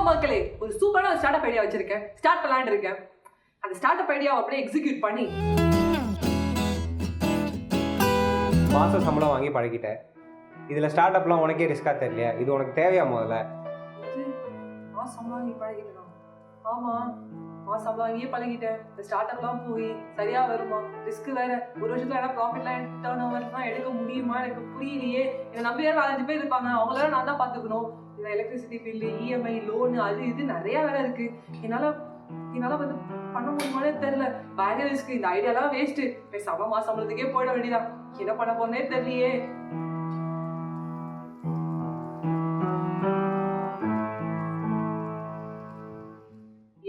மக்களே, ஒரு சூப்பரான ஸ்டார்ட் அப் ஐடியா வச்சிருக்கேன். ஸ்டார்ட் பண்ணலாம்னு இருக்கேன். அந்த ஸ்டார்ட் அப் ஐடியாவை அப்படியே எக்ஸிக்யூட் பண்ணி மாச சம்பளம் வாங்கி பழகிட்டேன். இதில் ஸ்டார்ட் அப்லாம் உனக்கே ரிஸ்க்காக தெரியலையா? இது உனக்கு தேவையா? முதல்ல மாசம் வாங்கி பழகிட்டேன். ஆமா, மாசம் வாங்கியே பழகிட்டேன். இந்த ஸ்டார்ட் அப்லாம் போய் சரியா வருமா? ரிஸ்க் வேற. ஒரு வருஷத்துல ஏன்னா ப்ராஃபிட்லாம் டர்ன் ஓவர்லாம் எடுக்க முடியுமா? எனக்கு புரியலையே. என்னை நம்பி 4-5 பேர் இருப்பாங்க. அவங்களால நான் தான் பார்த்துக்கணும். இந்த எலக்ட்ரிசிட்டி பில்லு, இஎம்ஐ, லோனு, அது இது நிறைய வேலை இருக்கு. என்னால வந்து பண்ண முடியுமானே தெரியல. பயங்கர ரிஸ்க். இந்த ஐடியாலாம் வேஸ்ட். பேசாம மாசம் சம்பளத்துக்கே போயிட வேண்டியதான். என்ன பண்ண போறேனே தெரியலையே.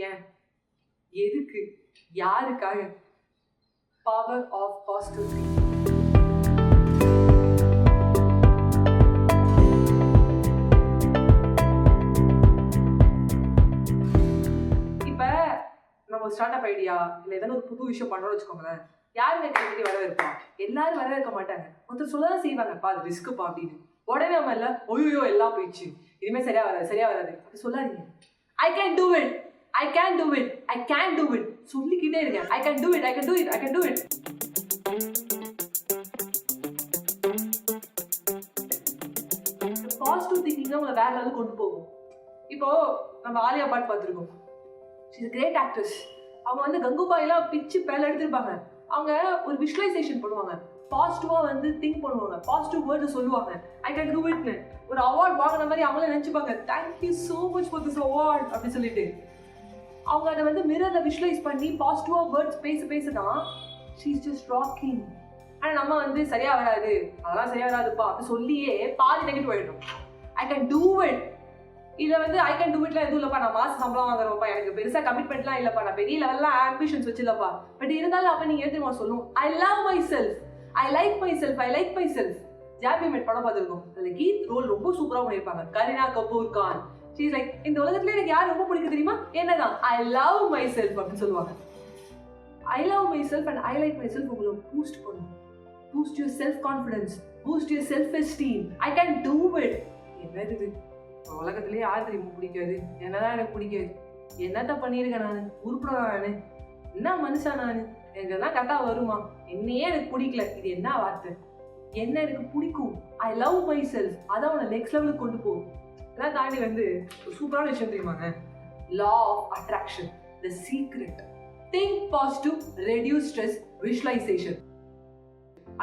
ஏன், எதுக்கு, யாருக்காக? Power of positive thinking. நம்ம ஸ்டார்ட் அப் ஐடியா இல்லை ஏதாவது ஒரு புது விஷயம் பண்ணுறோம்னு வச்சுக்கோங்களேன், யாருமே கைப்பற்றி வரவேற்பா? எல்லாரும் வரவேற்க மாட்டாங்க. ஒருத்தர் சொல்லதான் செய்வாங்கப்பா அது ரிஸ்க்குப்பா அப்படின்னு. உடனே நம்ம இல்லை ஒய்யோ எல்லாம் போயிடுச்சு, இனிமே சரியா வராது அப்படி சொல்லாதீங்க. I can do it, I can do it, I can do it சொல்லிக்கிட்டே இருக்கேன். I can do it, I can do it, I can do it. Positive thinking தான் உங்களை வேற லெவலுக்கு கொண்டு போகும். இப்போ நம்ம ஆலியா பட் பார்த்துருக்கோம். She's great actress. அவங்க வந்து கங்குபாயெல்லாம் பிச்சு பேல எடுத்திருப்பாங்க. அவங்க ஒரு விஷுவலைசேஷன் பண்ணுவாங்க, பாசிட்டிவா வந்து திங்க் பண்ணுவாங்க, பாசிட்டிவ் வேர்ட்ஸ் சொல்லுவாங்க. ஐ கேன் டூ இட்னு ஒரு அவார்ட் வாங்கின மாதிரி அவங்களே நினைச்சுப்பாங்க. Thank you so much for this award அப்படின்னு சொல்லிட்டு அவங்க அதை வந்து மிரர்ல விஷுவலைஸ் பண்ணி பாசிட்டிவா வேர்ட்ஸ் பேசதான் ஷீஸ் ஜஸ்ட் ராக்கிங். ஆனால் நம்ம வந்து சரியா வராது, அதெல்லாம் சரியா வராதுப்பா அப்படி சொல்லியே பாதி நெகட்டிவ் ஆயிடும். ஐ கேன் டூ இட். இதில் வந்து ஐ கேன் டூ இட்லாம் எதுவும் இல்லைப்பா, நான் மாசம் சம்பளம் வாங்குறேன்ப்பா, எனக்கு பெருசாக கமிட்மெண்ட்லாம் இல்லைப்பா, நான் பெரிய லெவல்லாம் ஆம்பிஷன்ஸ் வச்சில்லப்பா. பட் இருந்தாலும் அப்போ நீங்கள் எடுத்துமா சொல்லும், I love myself, I like myself, I like myself. Jab We Met படம் பார்த்துருக்கோம். அதில் கீத் ரோல் ரொம்ப சூப்பராக பண்ணியிருப்பாங்க. கரீனா கபூர் கான். ஷீஸ் லைக், இந்த உலகத்துல எனக்கு யார் ரொம்ப பிடிக்கும் தெரியுமா? என்னதான் ஐ லவ் மை செல்ஃப் அப்படின்னு சொல்லுவாங்க. ஐ love my self and I like my self உங்களை பூஸ்ட் பண்ணும். Boost your self confidence, boost your self esteem. I can do it. என்ன இது உலகத்திலேயே யார் தெரியுமா பிடிக்காது? என்னதான் எனக்கு பிடிக்காது? என்னத்த பண்ணியிருக்கேன் நான்? உருப்படா நானு? என்ன மனுஷன் நான்? எனக்கு எல்லாம் கரெக்டாக வருமா? என்னையே எனக்கு பிடிக்கல. இது என்ன வார்த்தை? என்ன எனக்கு பிடிக்கும்? ஐ லவ் மை செல்ஃப். அதான் உன்னை நெக்ஸ்ட் லெவலுக்கு கொண்டு போகும். இதெல்லாம் தாண்டி வந்து ஒரு சூப்பரான விஷயம் தெரியுமாங்க, law of attraction, the secret. Think positive, reduce stress, visualisation.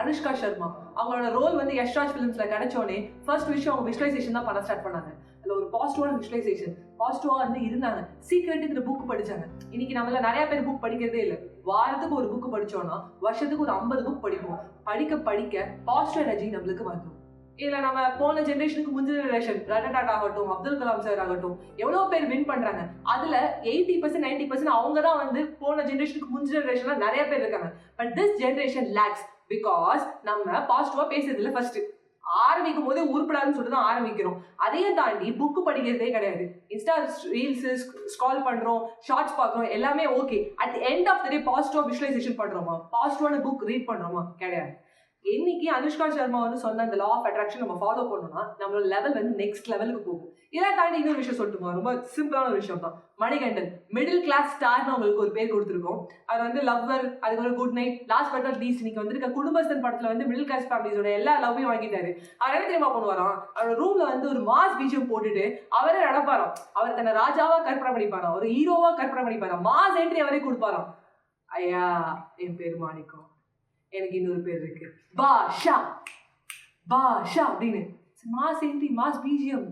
Anushka Sharma அவங்களோட ரோல் வந்து யஷ்ராஜ் ஃபிலிம்ஸ்ல கிடைச்சோடனே ஃபர்ஸ்ட் விஷயம் அவங்க விஷுவலைசேஷன் தான் பண்ண ஸ்டார்ட் பண்ணாங்க. அதில் ஒரு பாசிட்டிவான விஷுவலைசேஷன், பாசிட்டிவா வந்து இருந்தாங்க. சீக்ரெட்டுங்கிற புக் படிச்சாங்க. இன்னைக்கு நம்மள நிறைய பேர் புக் படிக்கிறதே இல்லை. வாரத்துக்கு ஒரு புக் படிச்சோம்னா வருஷத்துக்கு ஒரு 50 புக் படிப்போம். படிக்க பாசிட்டிவ் எனர்ஜி நம்மளுக்கு வந்துடும். இதுல நம்ம போன ஜென்ரேஷனுக்கு முந்தின ஜென்ரேஷன் ரத்தன் டாடா ஆகட்டும், அப்துல் கலாம் சார் ஆகட்டும், எவ்வளவு பேர் வின் பண்றாங்க. அதுல 80% 90% அவங்க தான் வந்து போன ஜென்ரேஷனுக்கு முந்தின ஜென்ரேஷன்ல நிறைய பேர் இருக்காங்க. But this generation lakhs because நம்ம பாசிட்டிவா பேசுறது இல்லை. ஃபர்ஸ்ட் ஆரம்பிக்கும் போதே உருப்படாதுன்னு சொல்லிட்டு தான் ஆரம்பிக்கிறோம். அதையும் தாண்டி புக்கு படிக்கிறதே கிடையாது. இன்ஸ்டா ரீல்ஸ் ஸ்க்ரால் பண்றோம், ஷார்ட்ஸ் பார்க்குறோம், எல்லாமே okay. At end of the day பாசிட்டிவா விஷுவலைசேஷன் பண்றோமா, பாசிட்டிவான புக் ரீட் பண்றோமா? கிடையாது. இன்னைக்கு அனுஷ்கா சர்மா வந்து சொன்ன அந்த லா ஆஃப் அட்ராக்ஷன் நம்ம ஃபாலோ பண்ணோம்னா நம்மளோட லெவல் வந்து நெக்ஸ்ட் லெவலுக்கு போகும். இதெல்லாம் தாண்டி இன்னொரு விஷயம் சொல்லட்டுமா? ரொம்ப சிம்பிளான ஒரு விஷயம் தான். மணிகண்டன் மிடில் கிளாஸ் ஸ்டார்னு அவங்களுக்கு ஒரு பேர் கொடுத்துருக்கோம். அவர் வந்து லவ்வர், அதுக்கு ஒரு good night, last but not least இன்னைக்கு வந்திருக்க குடும்பஸ்தன் படத்துல வந்து மிடில் கிளாஸ் ஃபேமிலிஸோட எல்லா லவ்வையும் வாங்கிட்டாரு. அவர் என்ன தெரியுமா பண்ணுவாராம், அவரோட ரூம்ல வந்து ஒரு மாஸ் பீஜம் போட்டுட்டு அவரே நடப்பாராம். அவர் தன்னை ராஜாவா கற்பனை பண்ணிப்பாராம், ஒரு ஹீரோவா கற்பனை பண்ணிப்பாராம், மாஸ் என்ட்ரி அவரே கொடுப்பாராம். ஐயா என் பேர் மாணிக்கம், எனக்கு இன்னொரு பேர் இருக்கு பாஷா, பாஷா அப்படின்னு. Mass entry, mass BGM.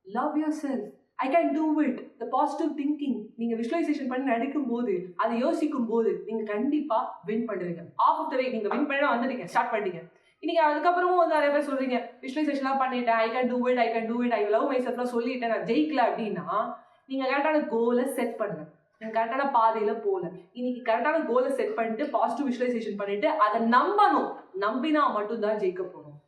Love your self, I can do it. The positive thinking நீங்க விஷுவலைசேஷன் பண்ணி நடிக்கும் போது, அதை யோசிக்கும் போது நீங்க கண்டிப்பா வின் பண்ணுவீங்க. ஆஃப் ஆஃப் த வே நீங்க வின் பண்ண வந்துட்டீங்க, ஸ்டார்ட் பண்ணிட்டீங்க. இன்னைக்கு அதுக்கப்புறமும் வந்து நிறைய பேர் சொல்றீங்க விஷுவலைசேஷன்லாம் பண்ணிட்டேன், I can do it, I can do it, I love my செல்ஃப்லாம் சொல்லிட்டேன், நான் ஜெயிக்கல அப்படின்னா நீங்க கரெக்டான கோலை செட் பண்ணுங்க. கரெக்டான பாதையில போல. இன்னைக்கு கரெக்டான கோலை செட் பண்ணிட்டு பாசிட்டிவ் விஷுவலைசேஷன் பண்ணிட்டு அதை நம்பணும். நம்பினா மட்டும்தான் ஜெயிக்க போறோம்.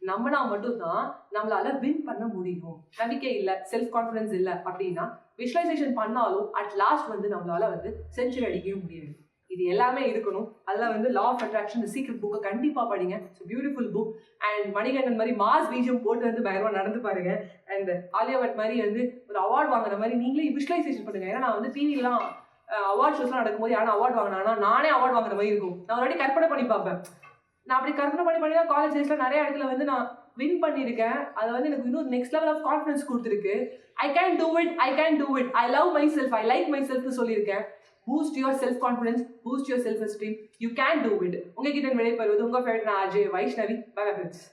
நம்பினா மட்டும்தான் நம்மளால வின் பண்ண முடியும். நம்பிக்கை இல்லை, செல்ஃப் கான்ஃபிடன்ஸ் இல்லை அப்படின்னா விஷுவலைசேஷன் பண்ணாலும் அட் லாஸ்ட் வந்து நம்மளால வந்து செஞ்சுரி அடிக்கவே முடியாது. இது எல்லாமே இருக்கணும். அதில் வந்து லா ஆஃப் அட்ராக்ஷன் சீக்ரெட் புக்கை கண்டிப்பாக படிங்க. It's beautiful book. And Manikandan மாதிரி மாஸ் பீஜம் போட்டு வந்து பயங்கரமாக நடந்து பாருங்க. அண்ட் ஆலியா பட் மாதிரி வந்து ஒரு அவார்ட் வாங்குற மாதிரி நீங்களே விஷுவலைசேஷன் பண்ணுங்க. ஏன்னா நான் வந்து டிவிலாம் அவார்ட் ஷோஸ்லாம் நடக்கும்போது யாரும் அவார்ட் வாங்கினாங்கன்னா நானே அவார்ட் வாங்குற மாதிரி இருக்கும். நான் ஒரு வாட்டி கற்பனை பண்ணி பார்ப்பேன். நான் அப்படி கற்பனை பண்ணி தான் காலேஜ் டேஸில் நிறைய இடத்துல வந்து நான் வின் பண்ணியிருக்கேன். அது வந்து எனக்கு இன்னும் நெக்ஸ்ட் லெவல் ஆஃப் கான்ஃபிடன்ஸ் கொடுத்துருக்கு. I can do it, I love myself, I like my செல்ஃப்னு சொல்லியிருக்கேன். Boost your self confidence, boost your self esteem. You can do it. உங்ககிட்ட விடைபெறுவது உங்கள் ஃபேவரட் நான் அஜய் வைஷ்ணவி. Bye friends.